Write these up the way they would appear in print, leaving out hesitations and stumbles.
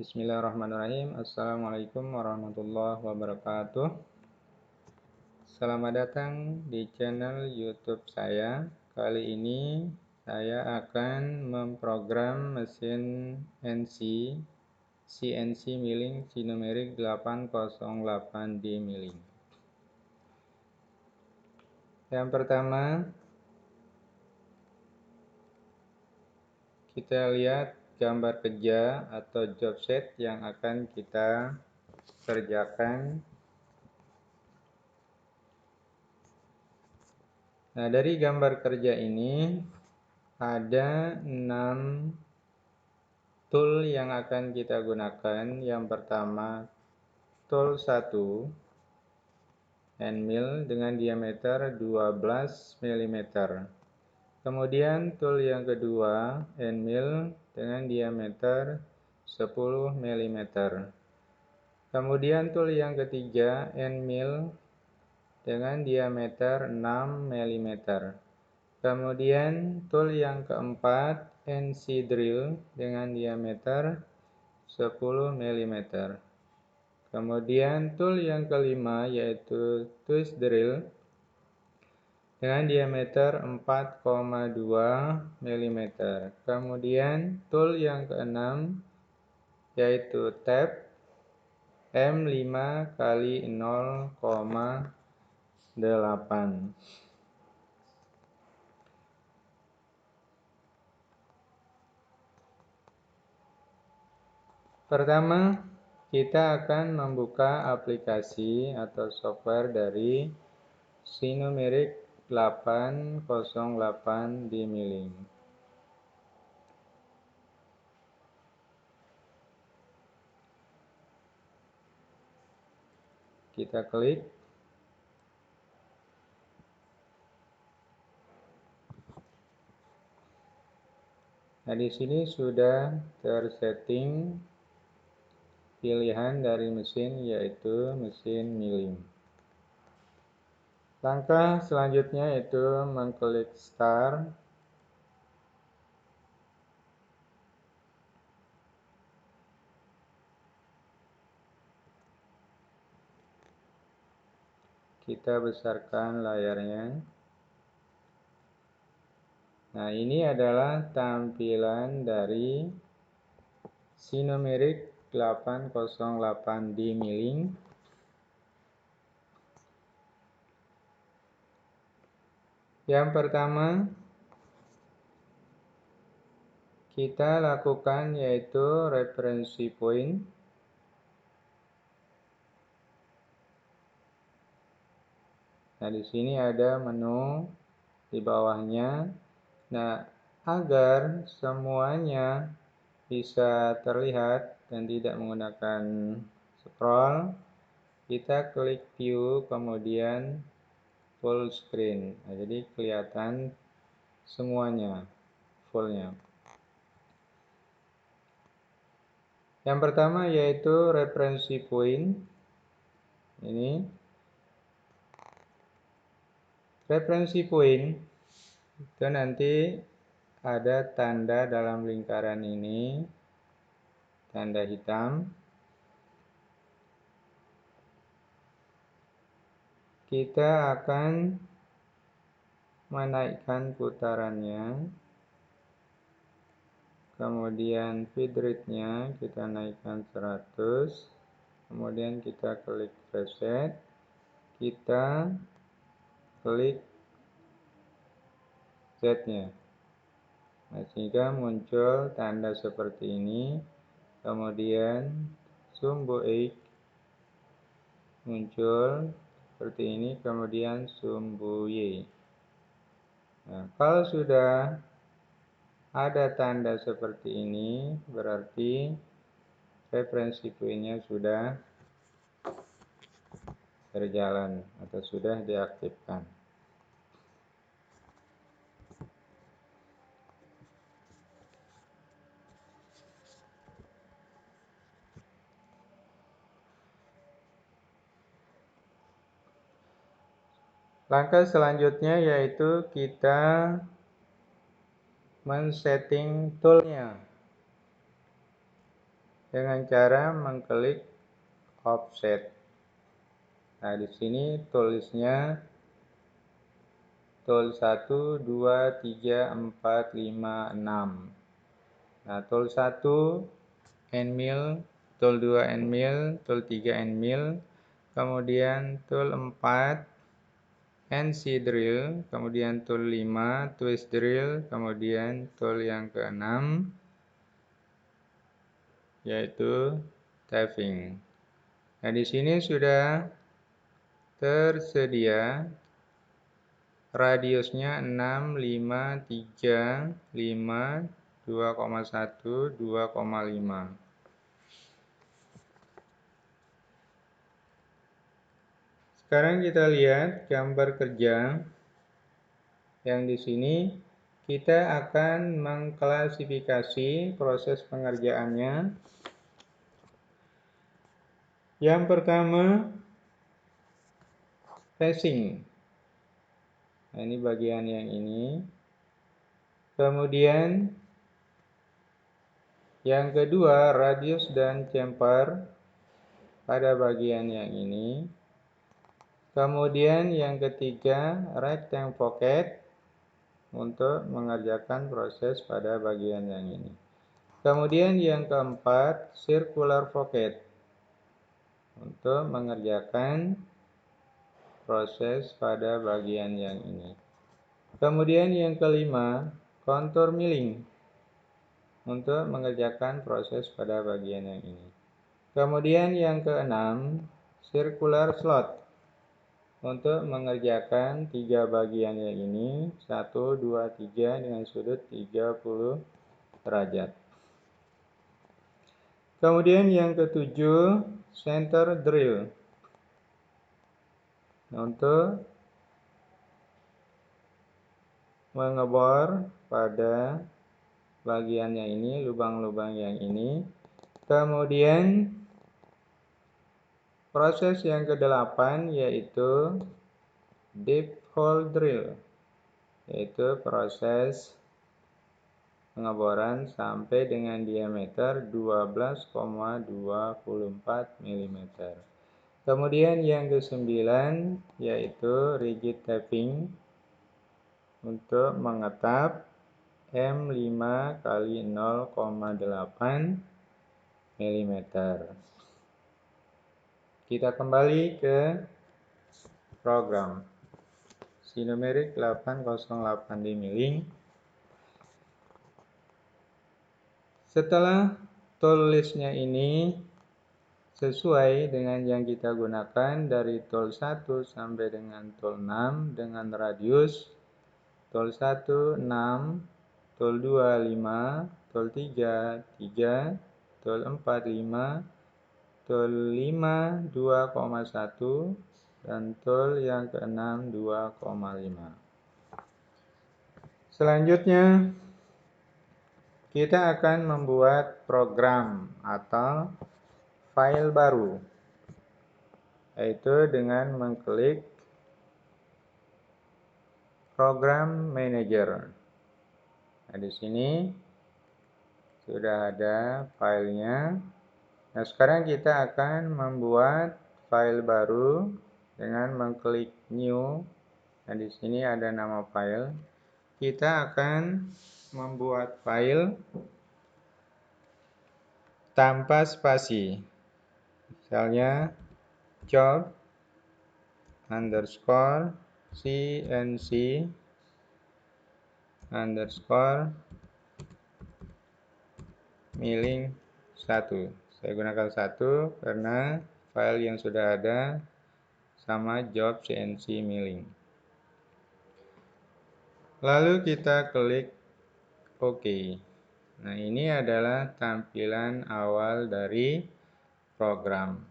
Bismillahirrahmanirrahim. Assalamualaikum warahmatullahi wabarakatuh. Selamat datang di channel YouTube saya. Kali ini saya akan memprogram mesin CNC milling Sinumerik 808D milling. Yang pertama, kita lihat gambar kerja atau job set yang akan kita kerjakan. Nah, dari gambar kerja ini ada 6 tool yang akan kita gunakan. Yang pertama, tool 1, hand mill dengan diameter 12 mm. Kemudian tool yang kedua, hand mill dengan diameter 10 mm. Kemudian tool yang ketiga, hand mill dengan diameter 6 mm. Kemudian tool yang keempat, NC drill dengan diameter 10 mm. Kemudian tool yang kelima yaitu twist drill dengan diameter 4,2 mm. Kemudian tool yang keenam yaitu tape M5 x 0,8. Pertama, kita akan membuka aplikasi atau software dari Sinumerik 808D milling. Kita klik. Nah, di sini sudah tersetting pilihan dari mesin yaitu mesin milling. Langkah selanjutnya yaitu mengklik start. Kita besarkan layarnya. Nah, ini adalah tampilan dari Sinumerik 808D milling. Yang pertama kita lakukan yaitu referensi point. Nah, di sini ada menu di bawahnya. Nah, agar semuanya bisa terlihat dan tidak menggunakan scroll, kita klik view kemudian full screen. Nah, jadi kelihatan semuanya, fullnya. Yang pertama yaitu referensi point. Ini referensi point itu nanti ada tanda dalam lingkaran ini, tanda hitam. Kita akan menaikkan putarannya. Kemudian feed rate-nya kita naikkan 100. Kemudian kita klik reset. Kita klik Z-nya. Nah, sehingga muncul tanda seperti ini. Kemudian sumbu X muncul seperti ini, kemudian sumbu Y. Nah, kalau sudah ada tanda seperti ini, berarti referensi point-nya sudah berjalan atau sudah diaktifkan. Langkah selanjutnya yaitu kita men-setting toolnya. dengan cara mengklik offset. Nah, di sini tulisnya tool 1, 2, 3, 4, 5, 6. Nah, tool 1 end mill, tool 2 end mill, tool 3 end mill, kemudian tool 4 NC drill, kemudian tool 5 twist drill, kemudian tool yang ke-6 yaitu tething. Nah, di sini sudah tersedia radiusnya 6, 5, 3, 5, 2,1, 2,5. Sekarang kita lihat gambar kerja yang di sini kita akan mengklasifikasi proses pengerjaannya. Yang pertama, facing. Nah, ini bagian yang ini. Kemudian yang kedua, radius dan chamfer pada bagian yang ini. Kemudian yang ketiga, rectangle pocket untuk mengerjakan proses pada bagian yang ini. Kemudian yang keempat, circular pocket untuk mengerjakan proses pada bagian yang ini. Kemudian yang kelima, contour milling untuk mengerjakan proses pada bagian yang ini. Kemudian yang keenam, circular slot untuk mengerjakan tiga bagian yang ini, 1, 2, 3 dengan sudut 30 derajat. Kemudian yang ketujuh, center drill untuk mengebor pada bagian yang ini, lubang-lubang yang ini. Kemudian proses yang ke-8 yaitu deep hole drill, yaitu proses pengeboran sampai dengan diameter 12,24 mm. Kemudian yang ke-9 yaitu rigid tapping untuk mengetap M5 kali 0,8 mm. Kita kembali ke program. Sinumerik 808D milling. Setelah tool listnya ini sesuai dengan yang kita gunakan dari tool 1 sampai dengan tool 6 dengan radius tool 1 6, tool 2 5, tool 3 3, tool 4 5, tool 5 2,1 dan tool yang ke-6 2,5. Selanjutnya kita akan membuat program atau file baru, yaitu dengan mengklik program manager. Nah, di sini sudah ada filenya. Nah, sekarang kita akan membuat file baru dengan mengklik new. Nah, di sini ada nama file. Kita akan membuat file tanpa spasi. Misalnya job underscore cnc underscore milling 1. Saya gunakan 1 karena file yang sudah ada sama job CNC milling. Lalu kita klik OK. Nah, ini adalah tampilan awal dari program.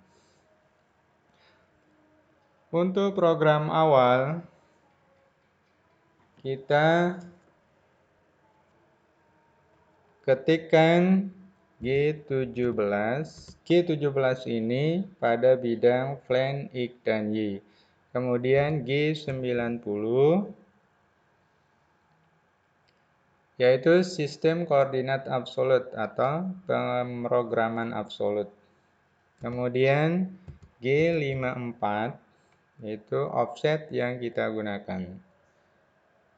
Untuk program awal, kita ketikkan G17. G17 ini pada bidang plan, X, dan Y. Kemudian G90 yaitu sistem koordinat absolut atau pemrograman absolut. Kemudian G54 yaitu offset yang kita gunakan.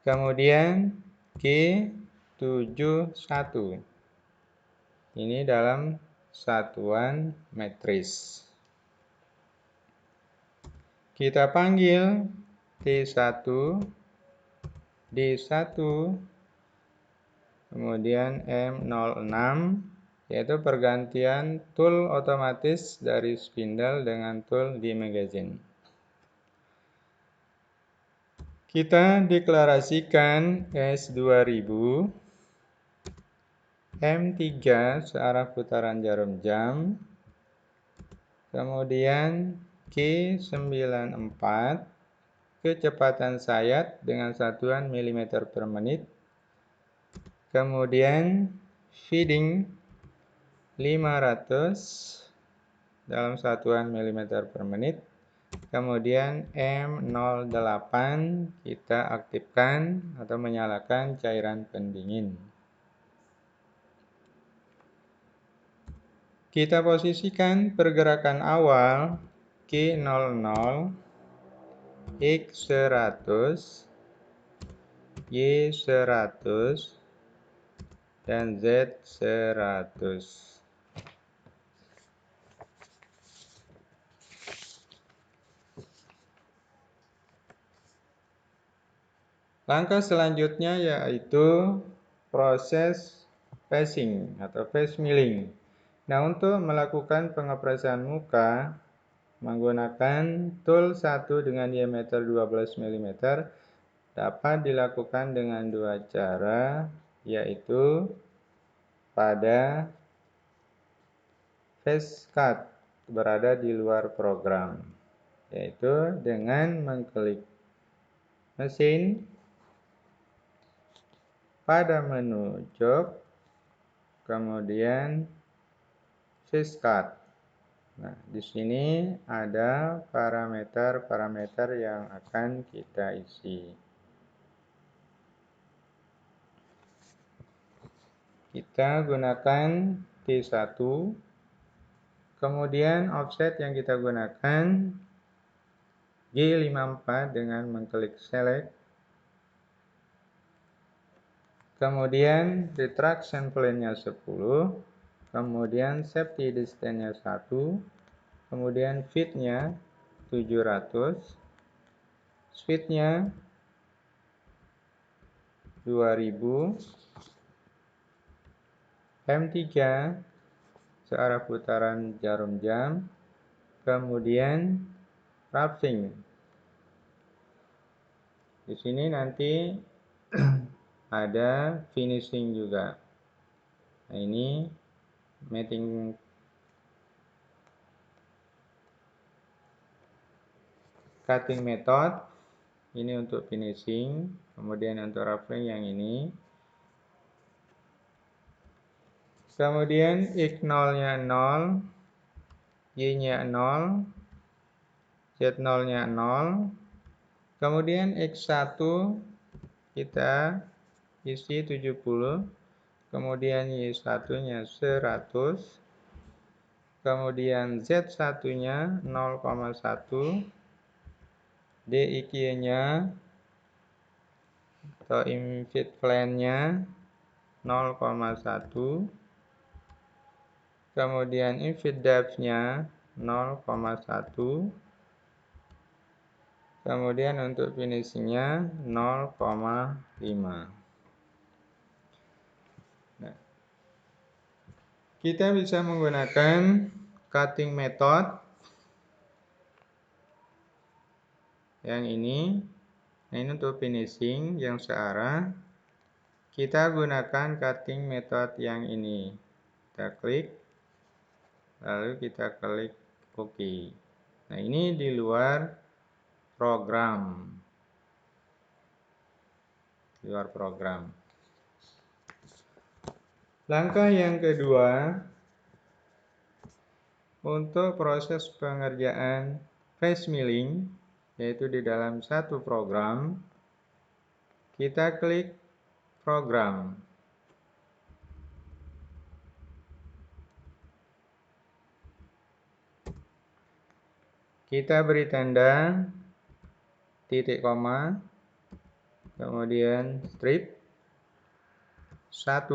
Kemudian G71 ini dalam satuan metris. Kita panggil T1, D1, kemudian M06, yaitu pergantian tool otomatis dari spindle dengan tool di magazine. Kita deklarasikan S2000, M3 searah putaran jarum jam, kemudian G94 kecepatan sayat dengan satuan mm per menit, kemudian feeding 500 dalam satuan mm per menit, kemudian M08 kita aktifkan atau menyalakan cairan pendingin. Kita posisikan pergerakan awal G00, X100, Y100, dan Z100. Langkah selanjutnya yaitu proses phasing atau phase milling. Nah, untuk melakukan pengepresan muka menggunakan tool 1 dengan diameter 12 mm dapat dilakukan dengan dua cara, yaitu pada phase cut berada di luar program, yaitu dengan mengklik mesin pada menu job, kemudian phase cut. Nah, di sini ada parameter-parameter yang akan kita isi. Kita gunakan T1, kemudian offset yang kita gunakan G54 dengan mengklik select, kemudian retraction plane-nya 10, kemudian safety distance-nya 1, kemudian feed-nya 700, speed-nya 2000, M3 searah putaran jarum jam, kemudian wrapping. Di sini nanti ada finishing juga. Nah, ini mating cutting method ini untuk finishing, kemudian untuk wrapping yang ini. Kemudian X0-nya 0, Y-nya 0, Z0-nya 0. Kemudian X1 kita isi 70, kemudian Y1-nya 100, kemudian Z1-nya 0,1, DIQ-nya atau infeed plane-nya 0,1, kemudian infeed depth-nya 0,1, kemudian untuk finishing-nya 0,5. Nah, kita bisa menggunakan cutting method yang ini. Nah, ini untuk finishing yang searah. Kita gunakan cutting method yang ini. Kita klik, lalu kita klik OK. Nah, ini di luar program. Langkah yang kedua, untuk proses pengerjaan phase milling, yaitu di dalam satu program, kita klik program. Kita beri tanda titik koma, kemudian strip 1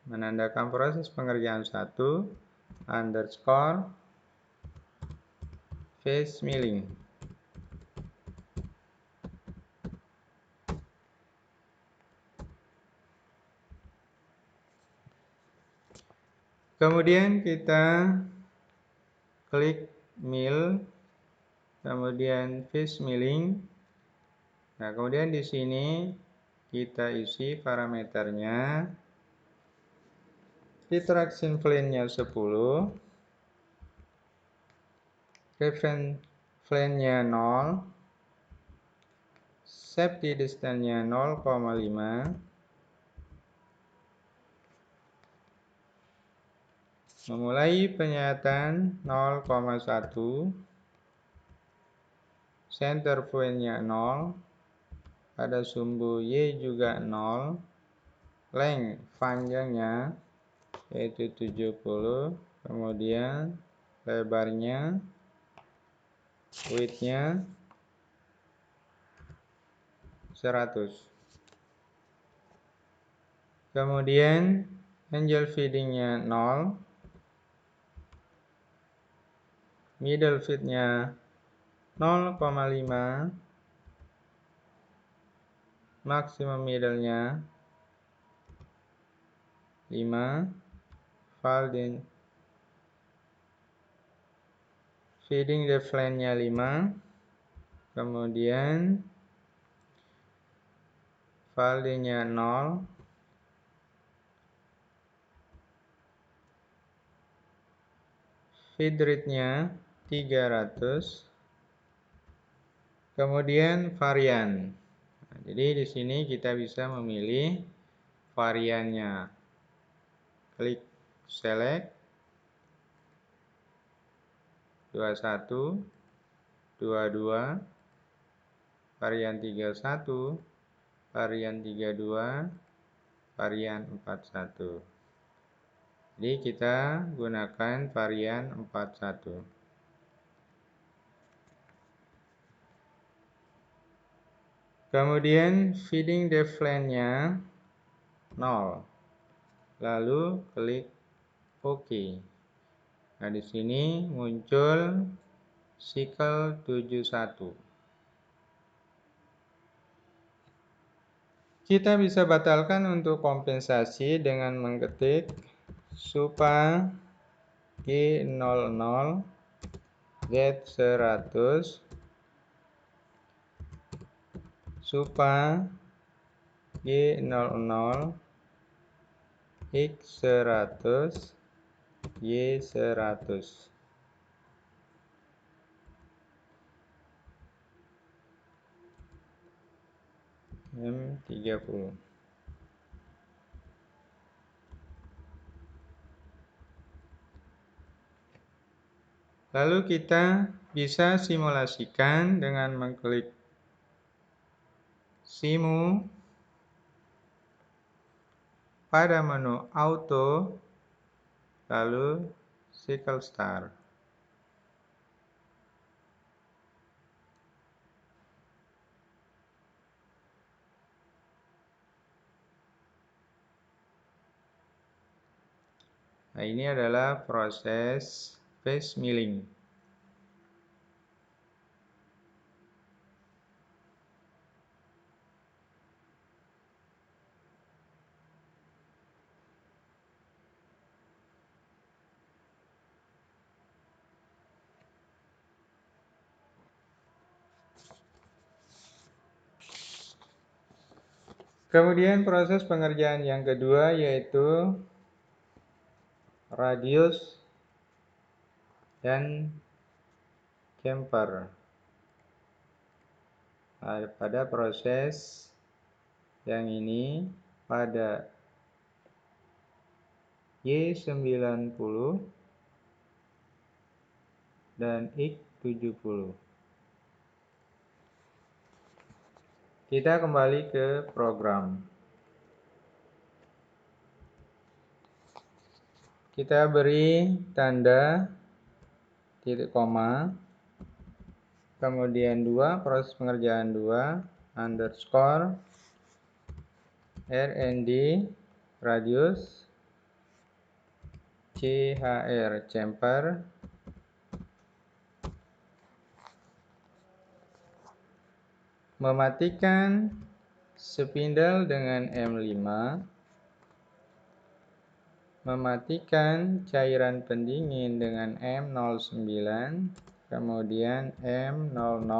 menandakan proses pengerjaan 1 underscore face milling. Kemudian kita klik mill, kemudian face milling. Nah, kemudian di sini kita isi parameternya. Retraction plane-nya 10, reference plane-nya 0, safety distance-nya 0,5, memulai penyayatan 0,1, center point-nya 0, pada sumbu Y juga 0, length panjangnya yaitu 70, kemudian lebarnya, width-nya 100. Kemudian angle feeding-nya 0, middle feed-nya 0,5, maksimum middle-nya 5, feeding depth line-nya 5, kemudian value-nya 0, feed rate-nya 300, kemudian varian. Nah, jadi di sini kita bisa memilih variannya. Klik select 21, 22, varian 31, varian 32, varian 41. Jadi kita gunakan varian 41. Kemudian feeding depth line-nya 0. Lalu klik OK. Nah, di sini muncul cycle 71. Kita bisa batalkan untuk kompensasi dengan mengetik supa G00 Z100 supa G00 X100 Y100. M30. Lalu kita bisa simulasikan dengan mengklik Simu pada menu Auto, lalu Cycle Start. Nah, ini adalah proses face milling. Kemudian proses pengerjaan yang kedua yaitu radius dan chamfer. Nah, pada proses yang ini pada Y90 dan X70. Kita kembali ke program. Kita beri tanda titik koma, Kemudian 2, proses pengerjaan 2, underscore R&D radius CHR chamfer mematikan spindle dengan M5, mematikan cairan pendingin dengan M09, kemudian M00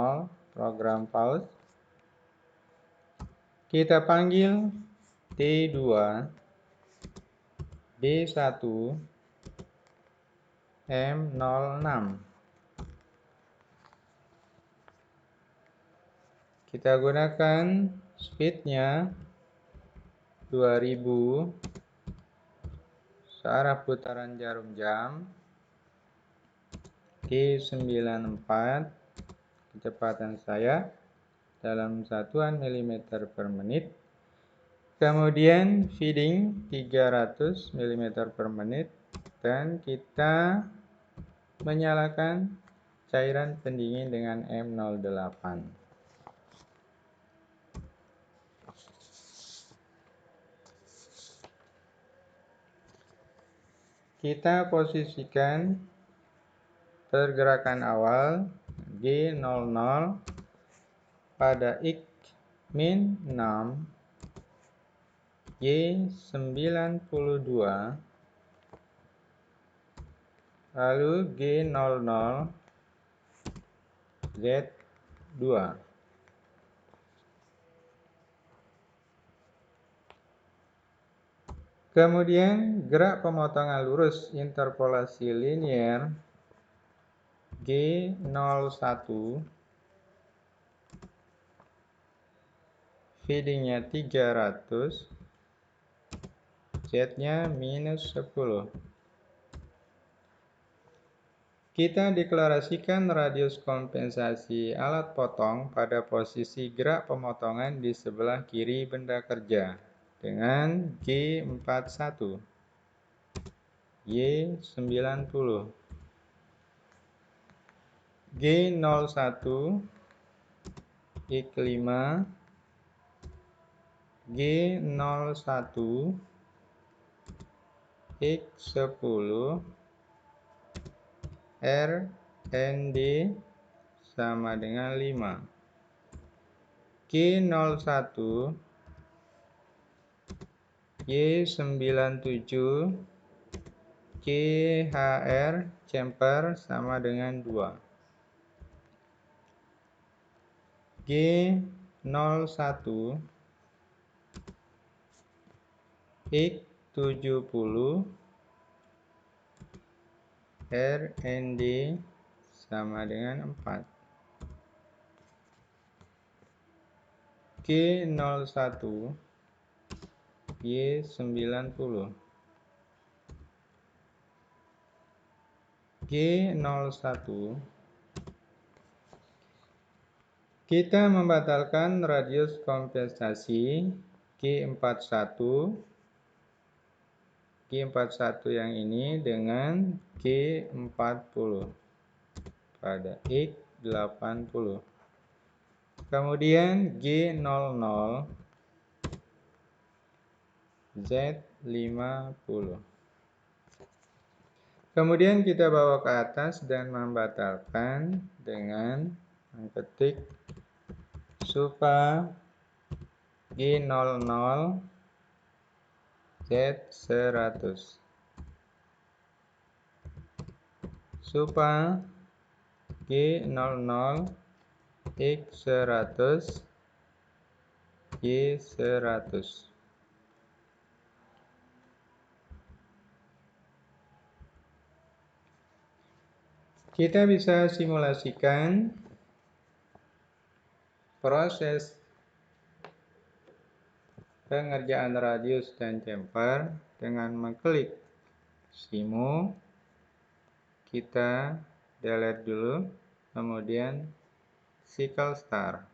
program pause. Kita panggil T2, B1, M06. Kita gunakan speednya 2000 searah putaran jarum jam, T94 kecepatan saya dalam satuan milimeter per menit. Kemudian feeding 300 mm per menit, dan kita menyalakan cairan pendingin dengan M08. Kita posisikan pergerakan awal G00 pada X min 6, Y92, lalu G00 Z2. Kemudian gerak pemotongan lurus interpolasi linier G01, feedingnya 300, Z-nya minus 10. Kita deklarasikan radius kompensasi alat potong pada posisi gerak pemotongan di sebelah kiri benda kerja dengan G41, Y90, G01, X5, G01, X10, R&D sama dengan 5. G01, Y97, CHR chamfer sama dengan 2. G01, X70, R&D sama dengan 4. G01, Y90, G01. Kita membatalkan radius kompensasi G41 yang ini dengan G40 pada X80. Kemudian G00 Z50. Kemudian kita bawa ke atas dan membatalkan dengan mengetik supa G00 Z100. Supa G00 X100 Y100. Kita bisa simulasikan proses pengerjaan radius dan chamfer dengan mengklik simu. Kita delete dulu, kemudian cycle start.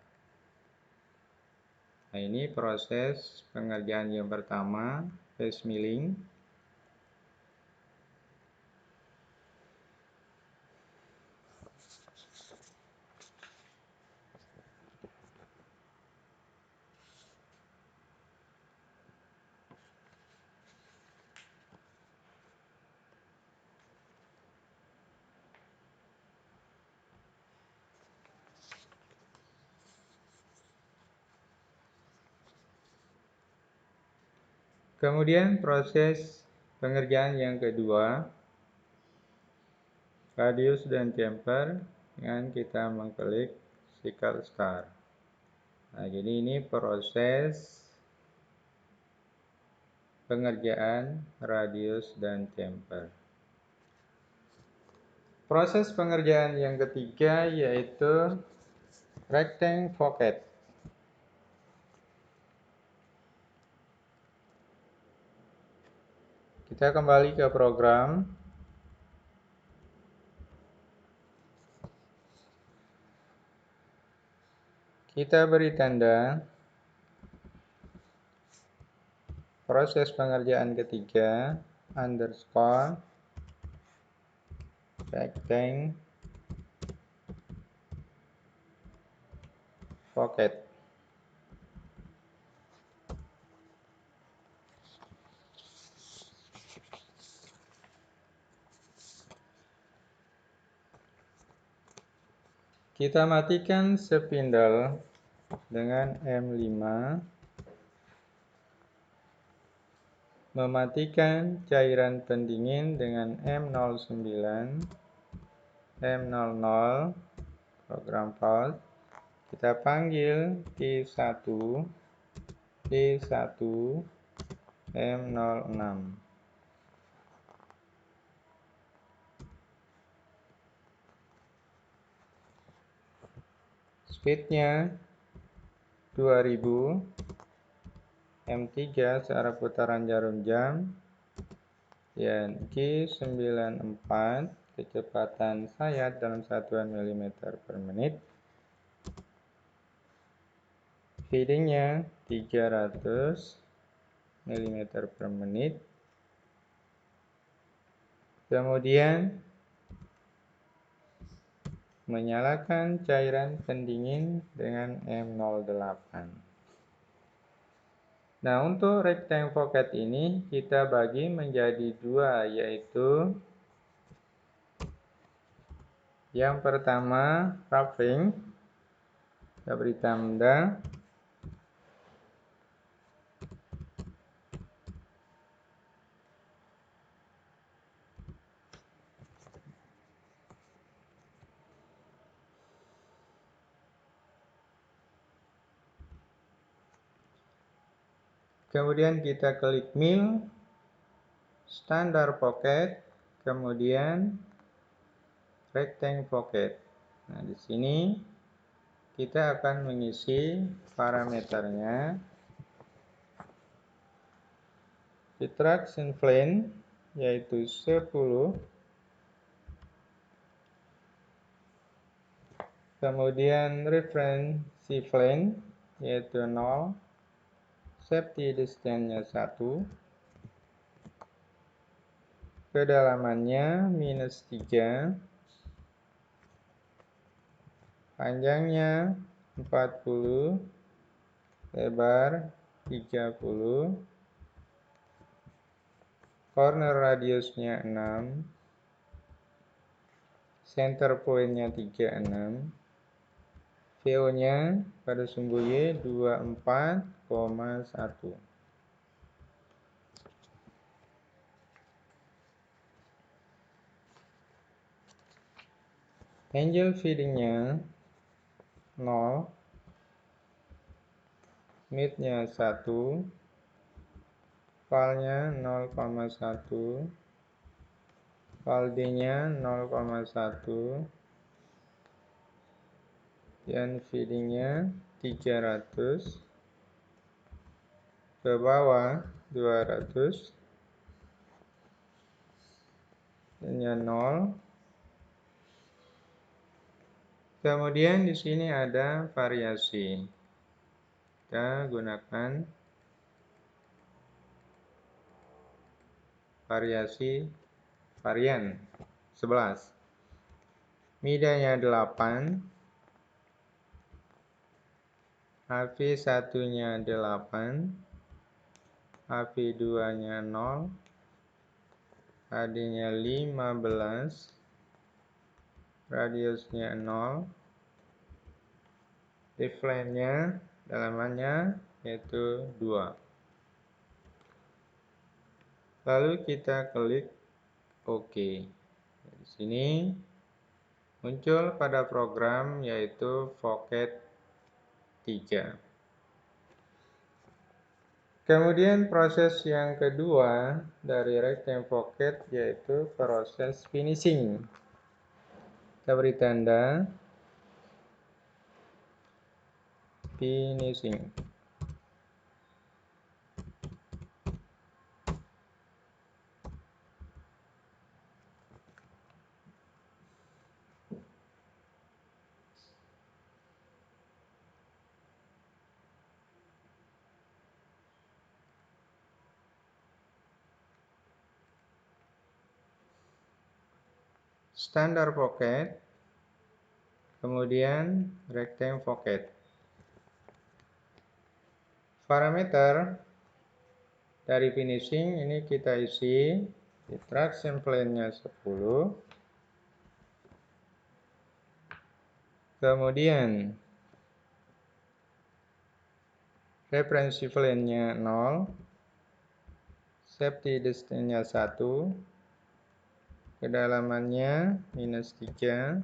Nah, ini proses pengerjaan yang pertama, face milling. Kemudian proses pengerjaan yang kedua, radius dan chamfer, dengan kita mengklik sickle star. Nah, jadi ini proses pengerjaan radius dan chamfer. Proses pengerjaan yang ketiga yaitu rectangle pocket. Kita kembali ke program. Kita beri tanda proses pengerjaan ketiga underscore rectangle pocket. Kita matikan spindle dengan M5, mematikan cairan pendingin dengan M09, M00, program pause. Kita panggil T1, T1, M06. Speednya 2000, M3 searah putaran jarum jam, dan Q94 kecepatan sayap dalam satuan mm per menit. Feedingnya 300 mm per menit. Kemudian menyalakan cairan pendingin dengan M08. Nah, untuk rectangle pocket ini kita bagi menjadi dua, yaitu yang pertama roughing. Kita beri tanda. Kemudian kita klik mill, standar pocket, kemudian rectangle pocket. Nah, di sini kita akan mengisi parameternya. Retraction plane yaitu 10. Kemudian referensi plane yaitu 0. Safety distance-nya 1. Kedalamannya -3. Panjangnya 40. Lebar 30. Corner radiusnya 6. Center point-nya 36. VO-nya pada sumbu Y 24,1. Angel feeding-nya 0. Mid-nya 1. Val-nya 0,1. Val D-nya 0,1. Dan feeding-nya 300. Ke bawah 200. Dan 0. Kemudian di sini ada variasi. Kita gunakan varian 11. Midanya 8. HV1-nya 8. HV2-nya 0. HD-nya 15. Radiusnya 0. Deflate-nya dalamannya yaitu 2. Lalu kita klik OK. Di sini muncul pada program yaitu Pocket 3. Kemudian proses yang kedua dari Rectangle Pocket yaitu proses finishing. Kita beri tanda finishing. Standar pocket, kemudian rectangle pocket. Parameter dari finishing ini kita isi di traction plane-nya 10. Kemudian referensi plane-nya 0. Safety distance-nya 1. Kedalamannya -3.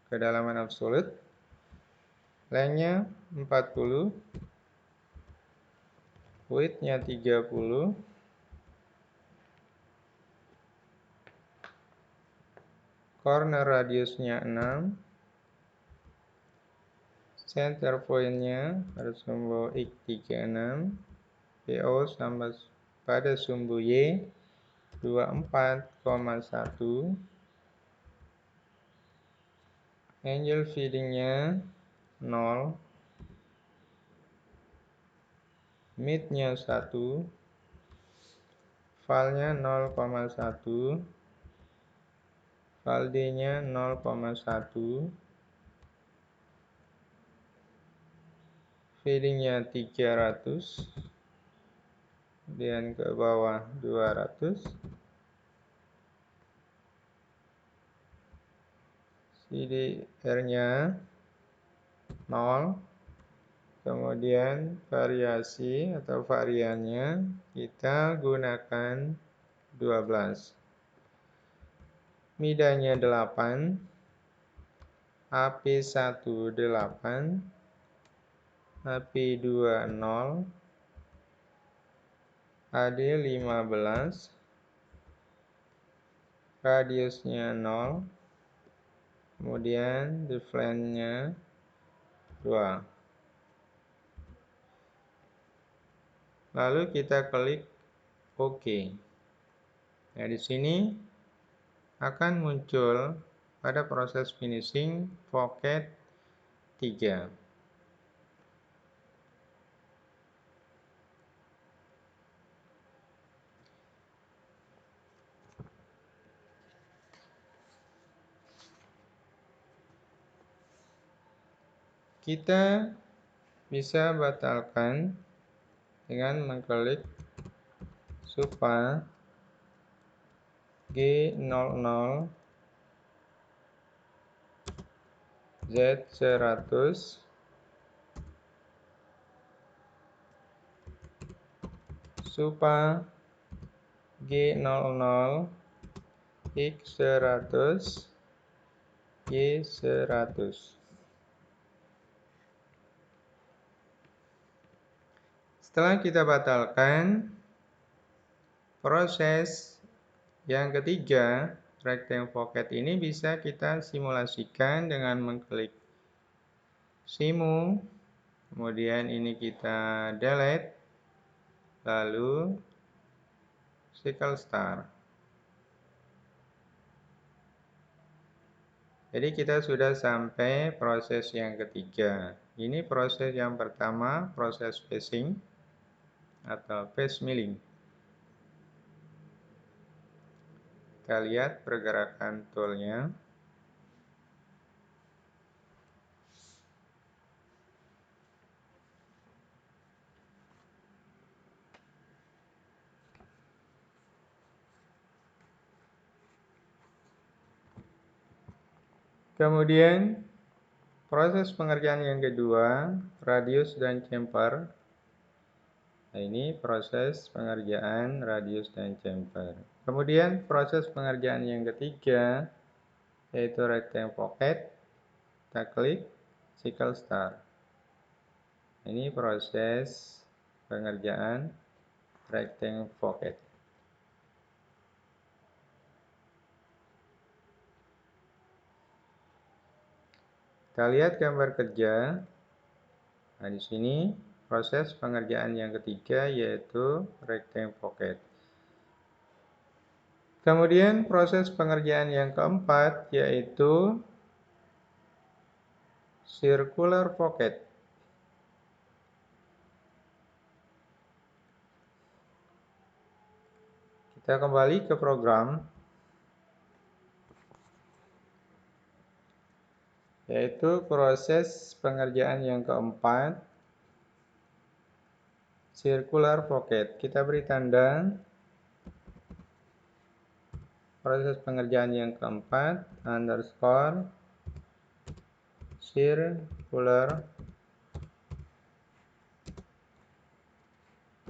Kedalaman absolut. Length-nya 40. Width-nya 30. Corner radiusnya 6. Center point-nya harus sumbu X36. PO sama pada sumbu Y 24,1. Angle feeding-nya 0. Mid-nya 1. Val-nya 0,1. Val D-nya 0,1. Feeding-nya 300. Kemudian ke bawah 200. CDR-nya 0. Kemudian variasi atau variannya kita gunakan 12. Midanya 8. AP1 8. AP2 0. AD 15. Radiusnya 0. Kemudian deflate-nya 2. Lalu kita klik OK. Nah, di sini akan muncul pada proses finishing pocket 3. Kita bisa batalkan dengan mengklik Supa G00 Z100 Supa G00 X100 Y100. Setelah kita batalkan, proses yang ketiga, rectangle pocket ini bisa kita simulasikan dengan mengklik simu, kemudian ini kita delete, lalu cycle start. Jadi kita sudah sampai proses yang ketiga. Ini proses yang pertama, proses facing atau face milling. Kita lihat pergerakan toolnya. Kemudian proses pengerjaan yang kedua, radius dan chamfer. Nah, ini proses pengerjaan radius dan chamfer. Kemudian proses pengerjaan yang ketiga yaitu rectangle pocket. Kita klik cycle start. Ini proses pengerjaan rectangle pocket. Kita lihat gambar kerja. Nah, di sini proses pengerjaan yang ketiga yaitu rectangle pocket. Kemudian proses pengerjaan yang keempat yaitu circular pocket. Kita kembali ke program, yaitu proses pengerjaan yang keempat, circular pocket. Kita beri tanda proses pengerjaan yang keempat, underscore, circular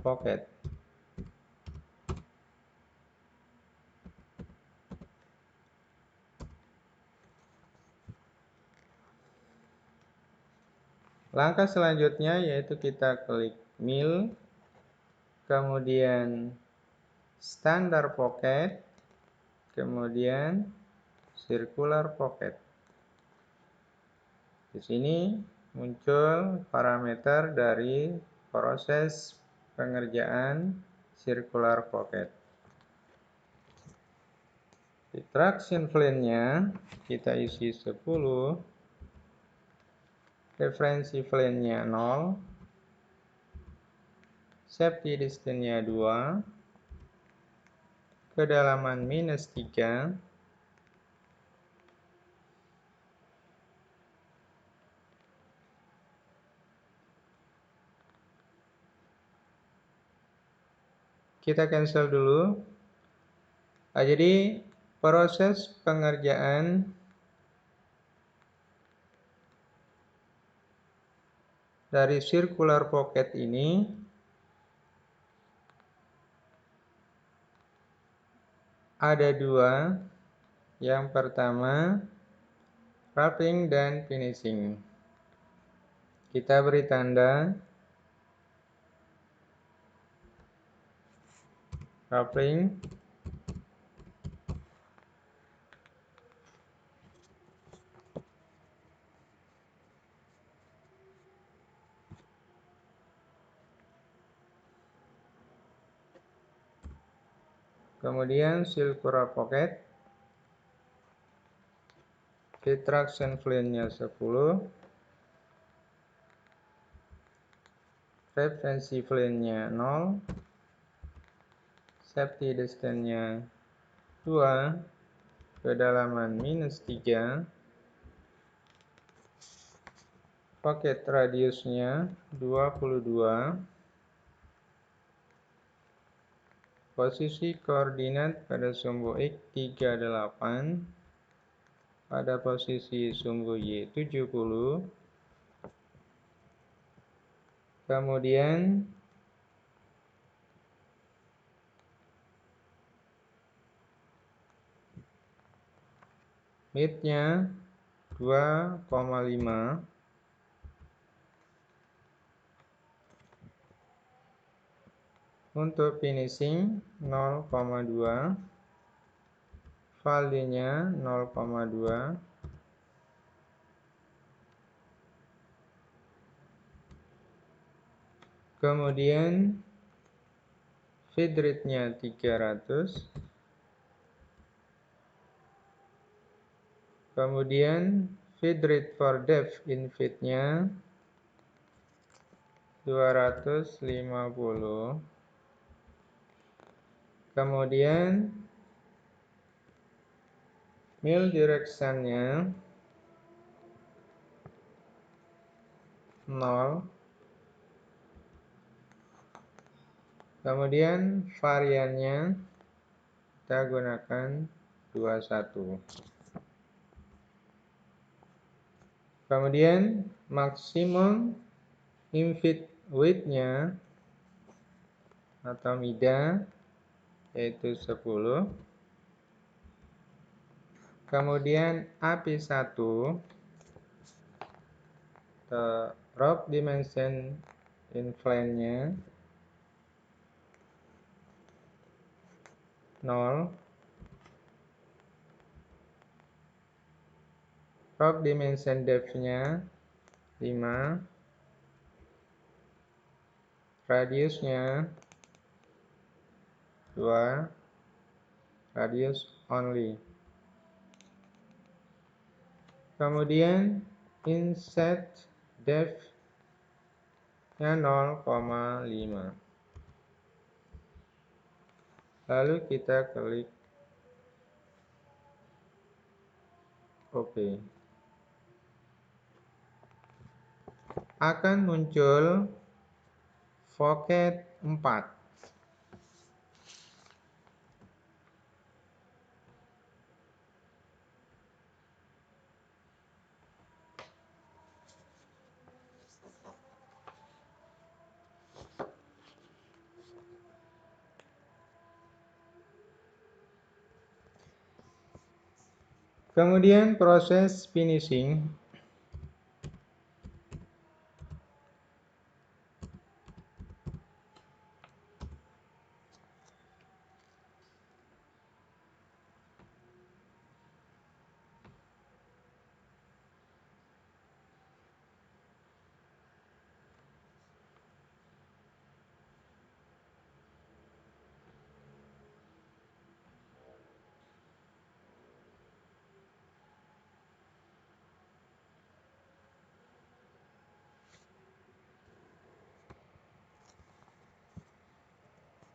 pocket. Langkah selanjutnya yaitu kita klik mill, kemudian standar pocket, kemudian circular pocket. Di sini muncul parameter dari proses pengerjaan circular pocket. Di traction plane-nya kita isi 10, referensi plane-nya 0, safety distance-nya 2, kedalaman minus 3, kita cancel dulu. Nah, jadi proses pengerjaan dari circular pocket ini ada dua. Yang pertama, wrapping dan finishing. Kita beri tanda wrapping, kemudian circular pocket, traction plane-nya 10, referensi plane-nya 0, safety distance-nya 2, kedalaman minus 3, pocket radiusnya 22, posisi koordinat pada sumbu X 38, pada posisi sumbu Y 70, kemudian mid-nya 2,5, untuk finishing 0,2, value-nya 0,2, kemudian feed rate-nya 300, kemudian feed rate for depth in feed-nya 250, kemudian mill direction-nya 0, kemudian variannya kita gunakan 21. Kemudian maksimum infeed width-nya atau mida, yaitu 10. Kemudian AP1, rough dimension inflation-nya 0. Rough dimension depth-nya 5. Radiusnya 2. Radius only. Kemudian inset depth-nya 0,5. Lalu kita klik OK. Akan muncul Pocket 4. Kemudian proses finishing.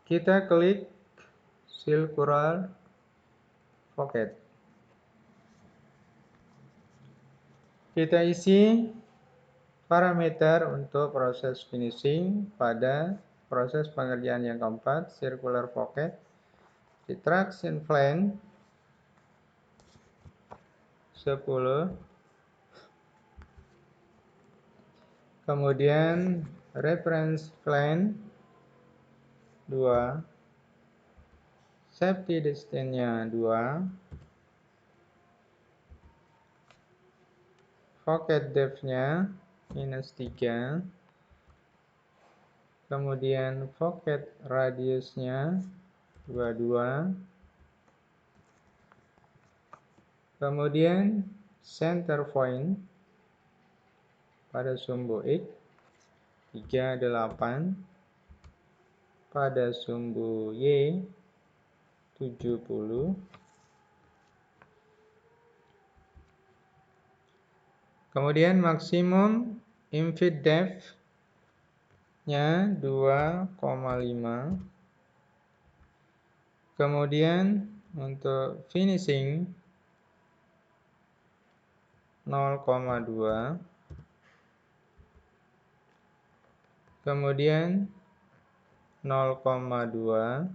Kita klik Circular Pocket. Kita isi parameter untuk proses finishing pada proses pengerjaan yang keempat, Circular Pocket. Retraction plane 10. Kemudian reference plane 2. Safety distance-nya 2. Pocket depth-nya -3. Kemudian pocket radius-nya 22. Kemudian center point pada sumbu X 38. Pada sumbu Y 70. Kemudian maksimum infit depth-nya 2,5. Kemudian untuk finishing 0,2. Kemudian 0,2.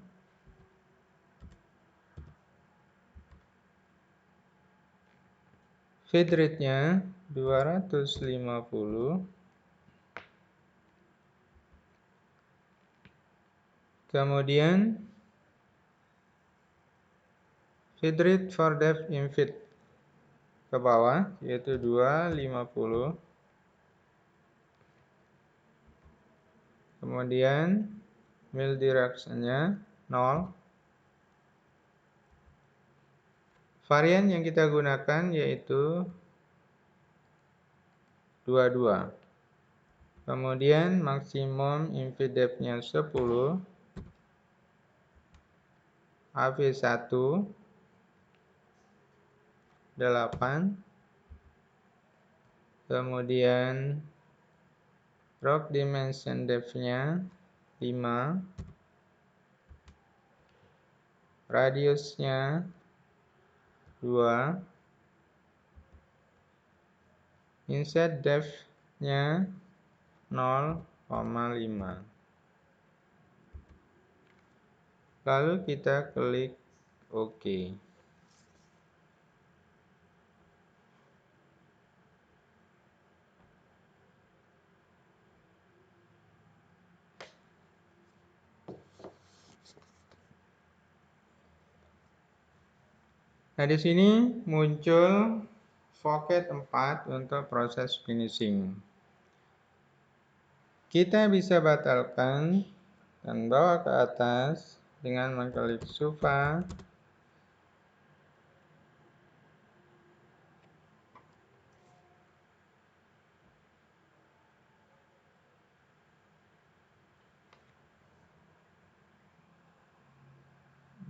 Feed rate-nya 250. Kemudian feed rate for depth infit ke bawah yaitu 250. Kemudian mill direction-nya 0. Varian yang kita gunakan yaitu 22. Kemudian maksimum infit depth-nya 10. AV1 8. Kemudian rock dimension depth-nya 5. Radiusnya 2. Inset depth-nya 0,5. Lalu kita klik OK. Nah, di sini muncul pocket 4 untuk proses finishing. Kita bisa batalkan dan bawa ke atas dengan mengklik Suva.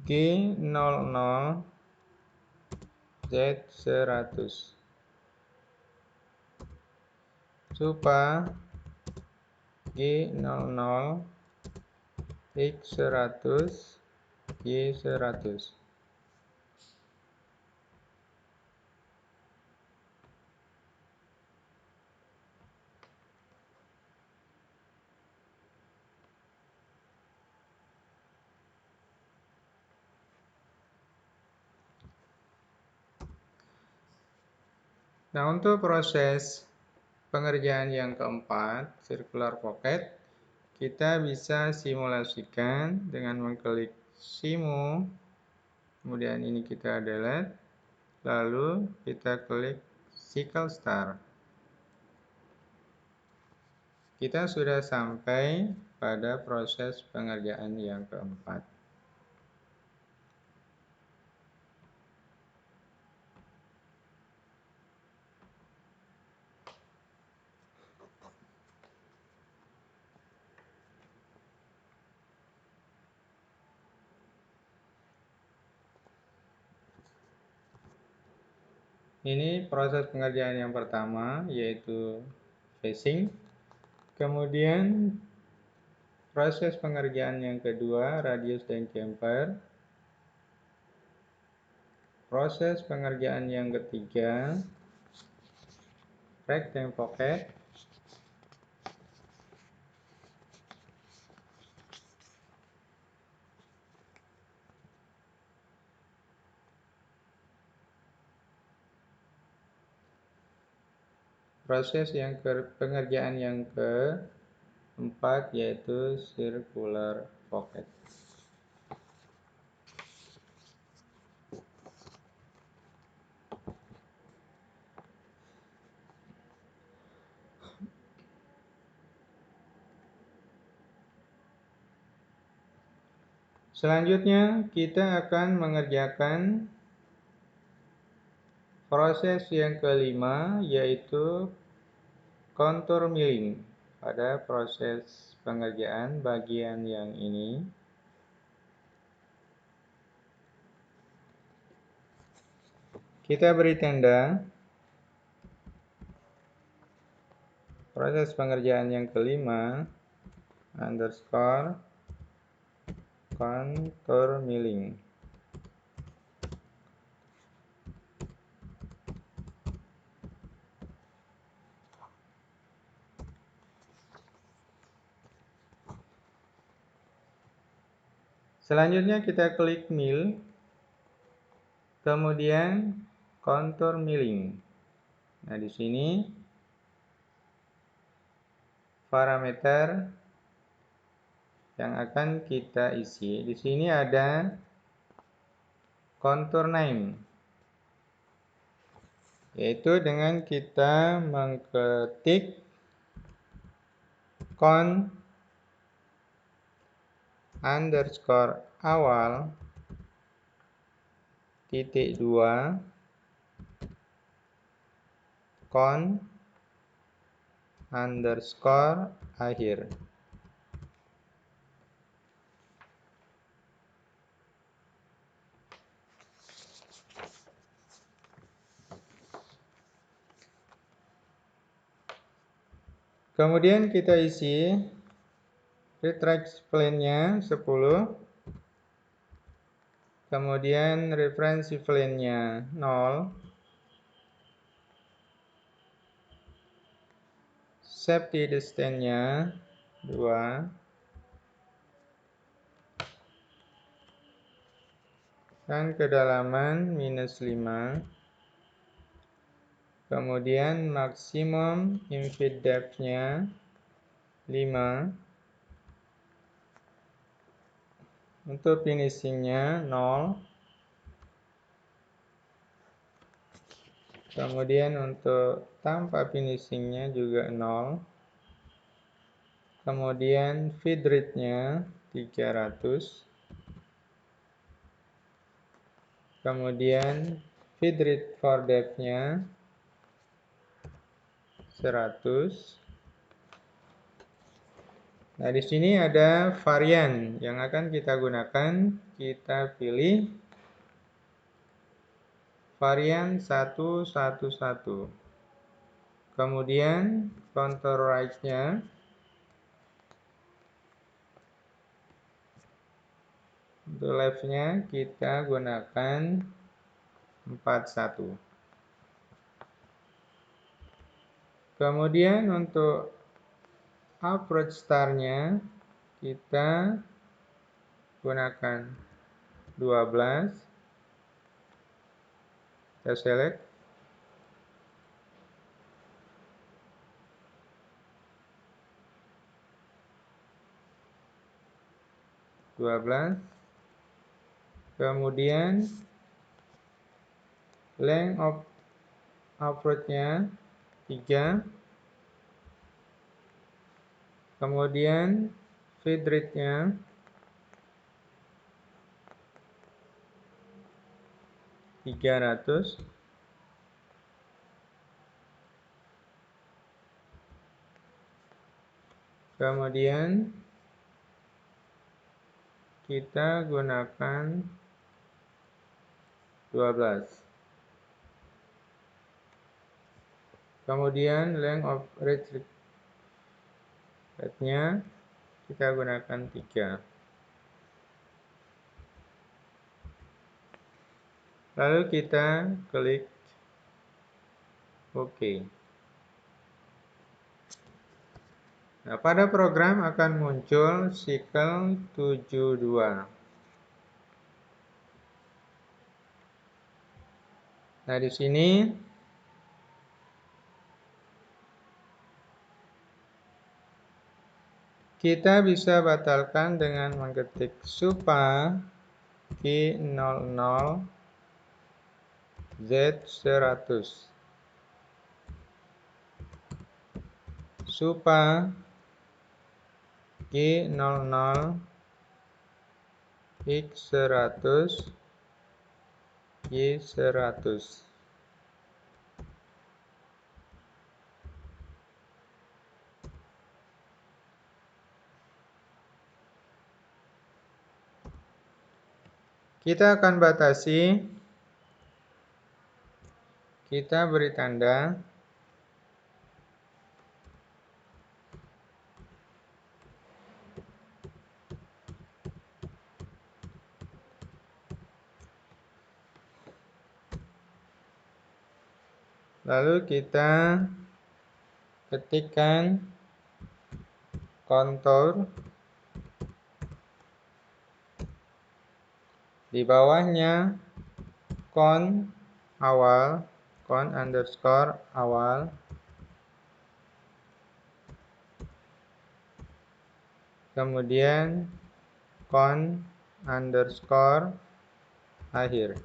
G00 Z100 Supa G00 X100 Y100. Nah, untuk proses pengerjaan yang keempat, circular pocket, kita bisa simulasikan dengan mengklik Simu, kemudian ini kita delete, lalu kita klik Cycle Start. Kita sudah sampai pada proses pengerjaan yang keempat. Ini proses pengerjaan yang pertama, yaitu facing. Kemudian proses pengerjaan yang kedua, radius dan chamfer. Proses pengerjaan yang ketiga, rectangle pocket. Proses pengerjaan yang keempat yaitu circular pocket. Selanjutnya kita akan mengerjakan proses yang kelima, yaitu contour milling. Pada proses pengerjaan bagian yang ini, kita beri tanda. Proses pengerjaan yang kelima, underscore contour milling. Selanjutnya kita klik mill, kemudian contour milling. Nah, di sini parameter yang akan kita isi. Di sini ada contour name, yaitu dengan kita mengetik con underscore awal titik 2 con underscore akhir. Kemudian kita isi retract plane-nya 10, kemudian referensi plane-nya 0, safety distance-nya 2, dan kedalaman -5, kemudian maksimum infeed depth-nya 5, untuk finishing-nya 0, Kemudian untuk tanpa finishingnya juga 0. Kemudian feed rate-nya 300. Kemudian feed rate for depth-nya 100. Nah, di sini ada varian yang akan kita gunakan. Kita pilih varian 111. Kemudian contour right-nya untuk left-nya kita gunakan 41. Kemudian untuk approach star-nya kita gunakan 12. Kita select. Kemudian length of approach-nya 3. Kemudian feed rate-nya 300. Kemudian kita gunakan 12. Kemudian length of reach rate-nya kita gunakan 3. Lalu kita klik OK. Nah, pada program akan muncul cycle 72. Nah, di sini kita bisa batalkan dengan mengetik supa Q00 Z100. Supa Q00 X100 Y100. Kita akan batasi. Kita beri tanda. Lalu kita ketikkan kontur. Di bawahnya con awal, con underscore awal. Kemudian con underscore akhir.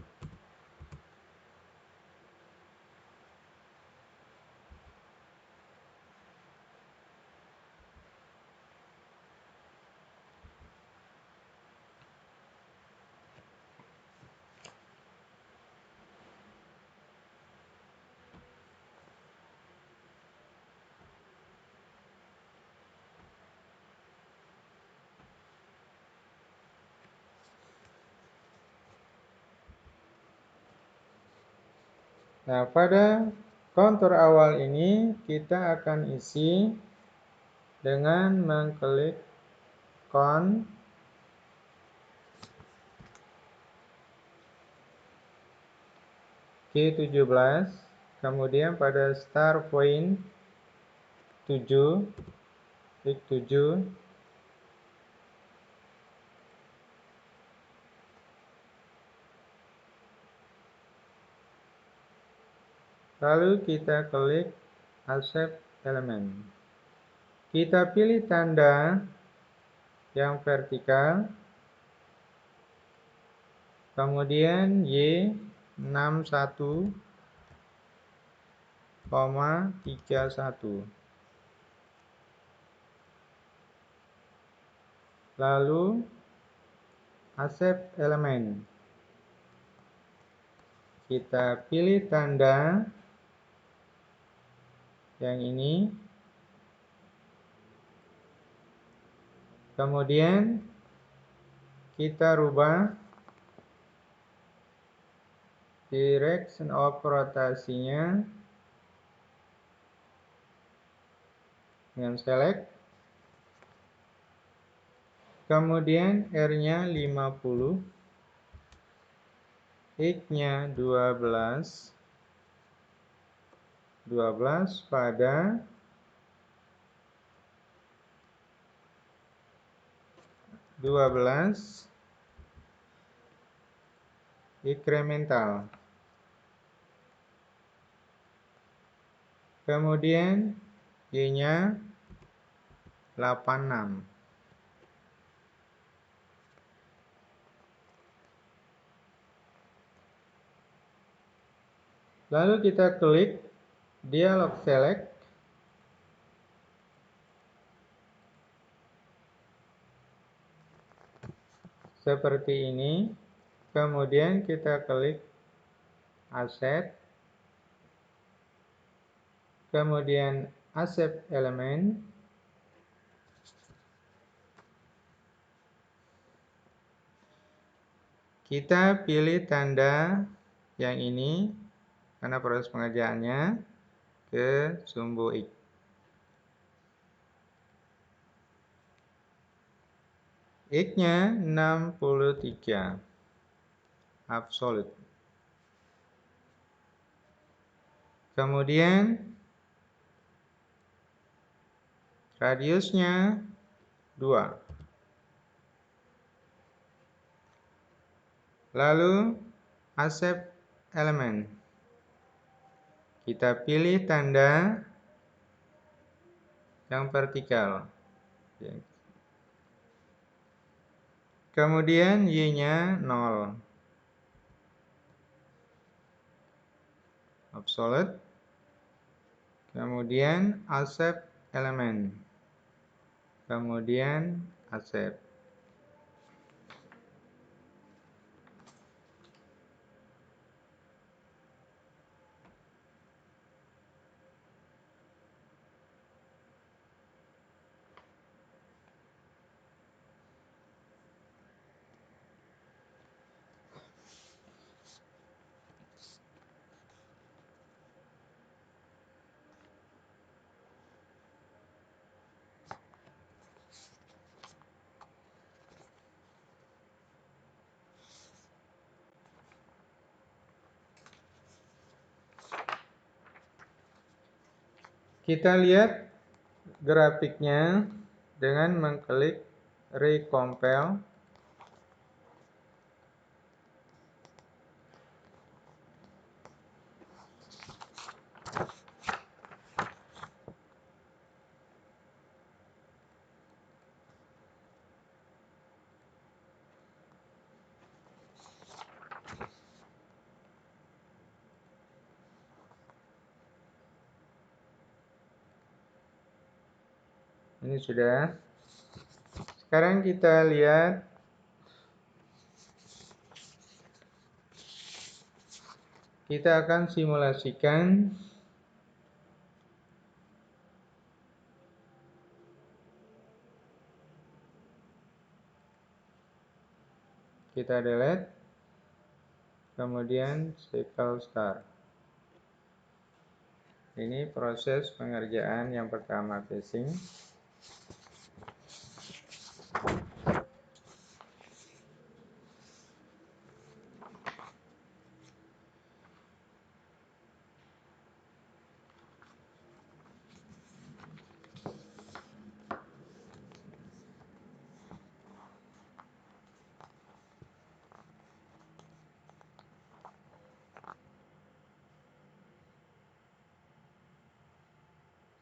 Nah, pada kontur awal ini kita akan isi dengan mengklik con Q17, kemudian pada start point 7, klik 7. Lalu kita klik accept element. Kita pilih tanda yang vertikal. Kemudian Y61. 31. Lalu accept elemen. Kita pilih tanda yang ini. Kemudian kita rubah direction of rotasinya dengan select. Kemudian R-nya 50, X-nya 12 pada 12 incremental. Kemudian Y-nya 86. Lalu kita klik dialog select. Seperti ini. Kemudian kita klik Accept. Kemudian Accept elemen. Kita pilih tanda yang ini karena proses pengerjaannya ke sumbu X. X-nya 63 absolute. Kemudian radiusnya 2. Lalu accept elemen. Kita pilih tanda yang vertikal. Kemudian Y-nya 0. Absolute. Kemudian accept elemen. Kemudian accept. Kita lihat grafiknya dengan mengklik recompile. Ini sudah. Sekarang kita lihat kita akan simulasikan kita delete kemudian cycle start. Ini proses pengerjaan yang pertama phasing.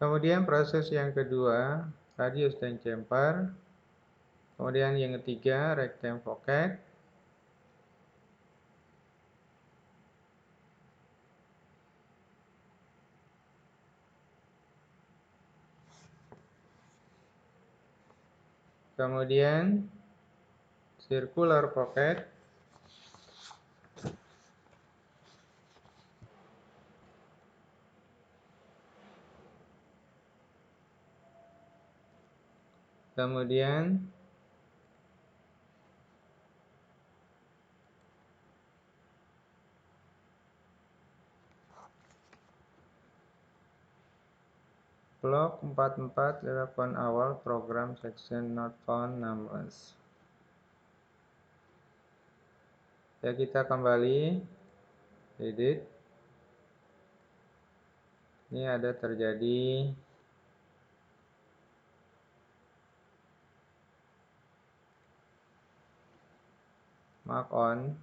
Kemudian proses yang kedua, radius dan chamfer. Kemudian yang ketiga, rectangle pocket. Kemudian circular pocket. Kemudian blok 44 telepon awal program section not found numbers. Ya, kita kembali edit. Ini ada terjadi mark on.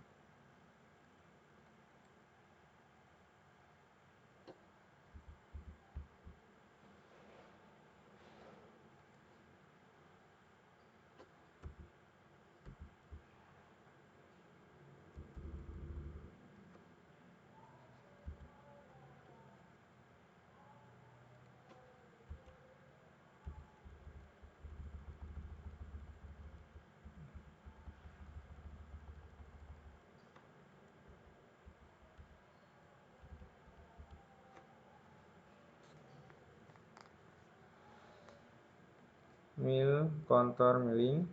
Mill kontor milling.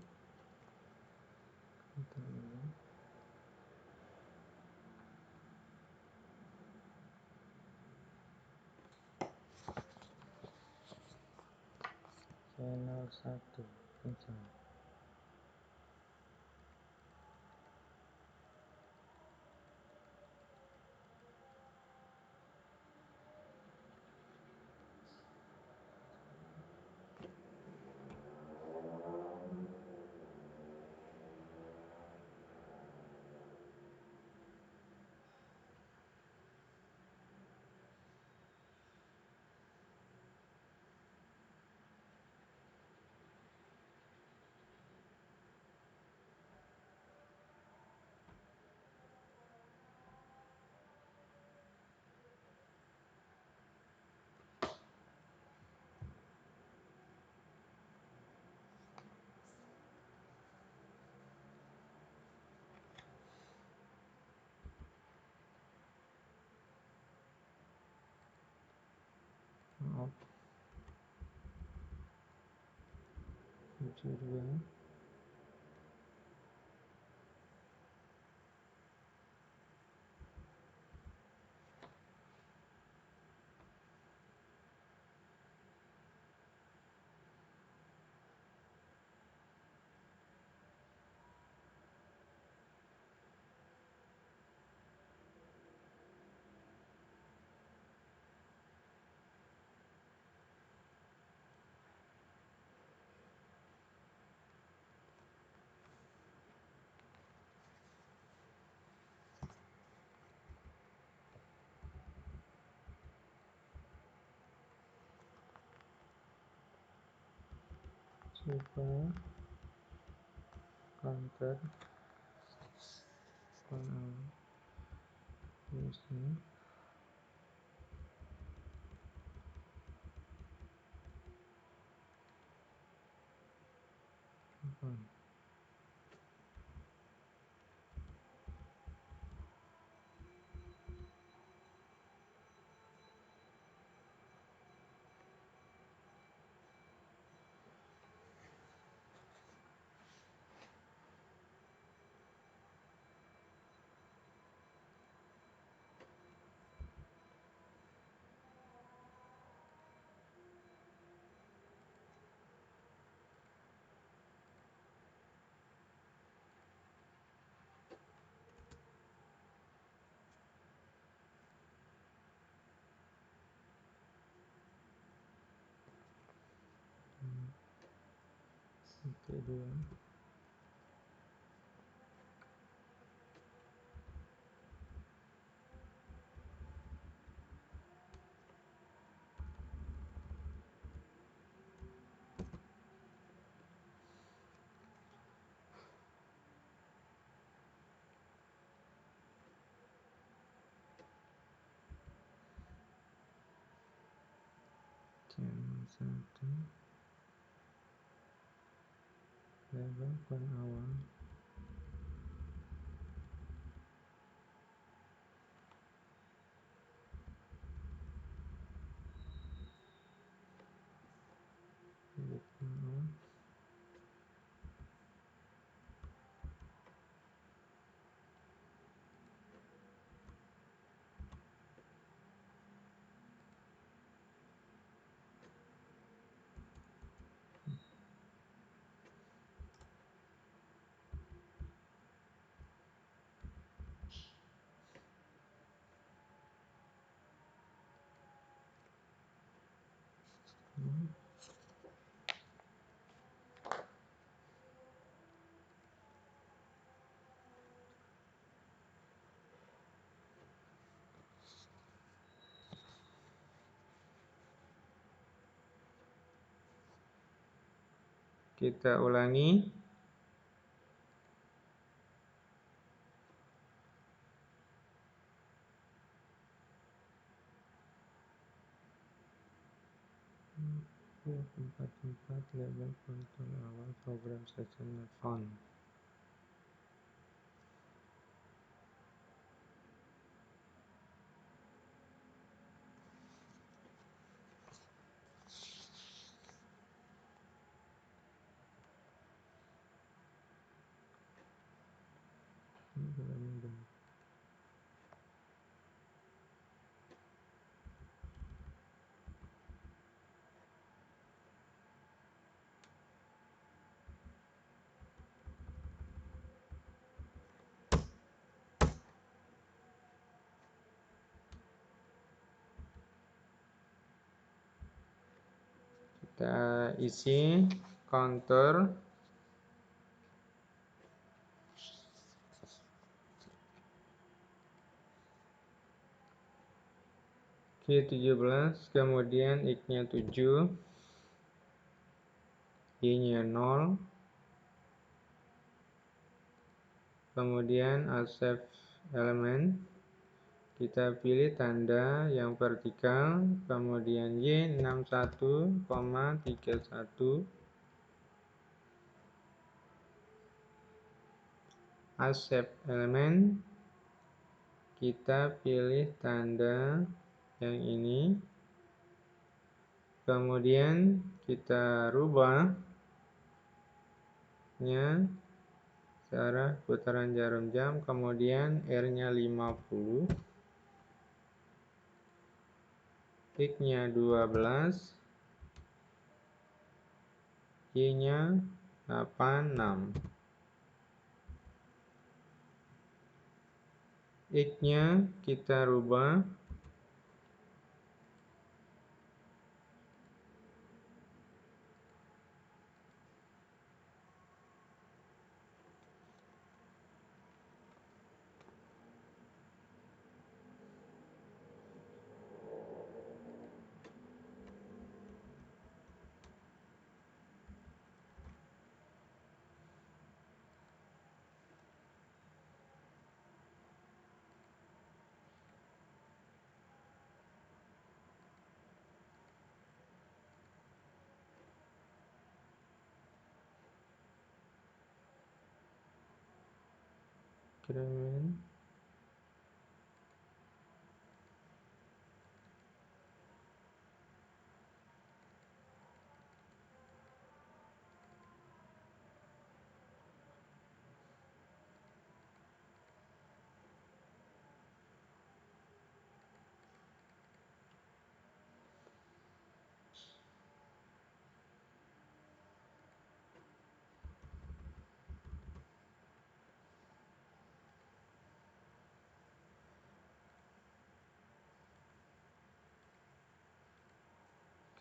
Channel 1 kencang. Maaf. 72. Coba counter ini. Kedua. Channel 1. label kon awal. Kita ulangi. Tempat label kontrol awal program session font. Kita isi counter Q17, kemudian X-nya 7, Y-nya 0, kemudian accept elemen, kita pilih tanda yang vertikal, kemudian Y61, 31, accept elemen, kita pilih tanda yang ini, kemudian kita rubah nya searah putaran jarum jam, kemudian R-nya 50, X-nya 12, Y-nya 86. X-nya kita rubah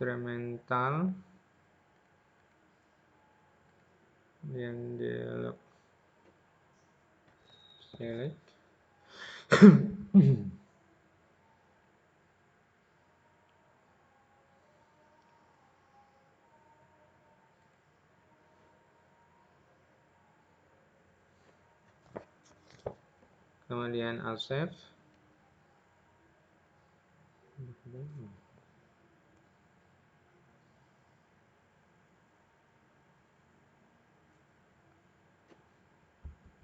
incremental dan dialog select. Kemudian accept.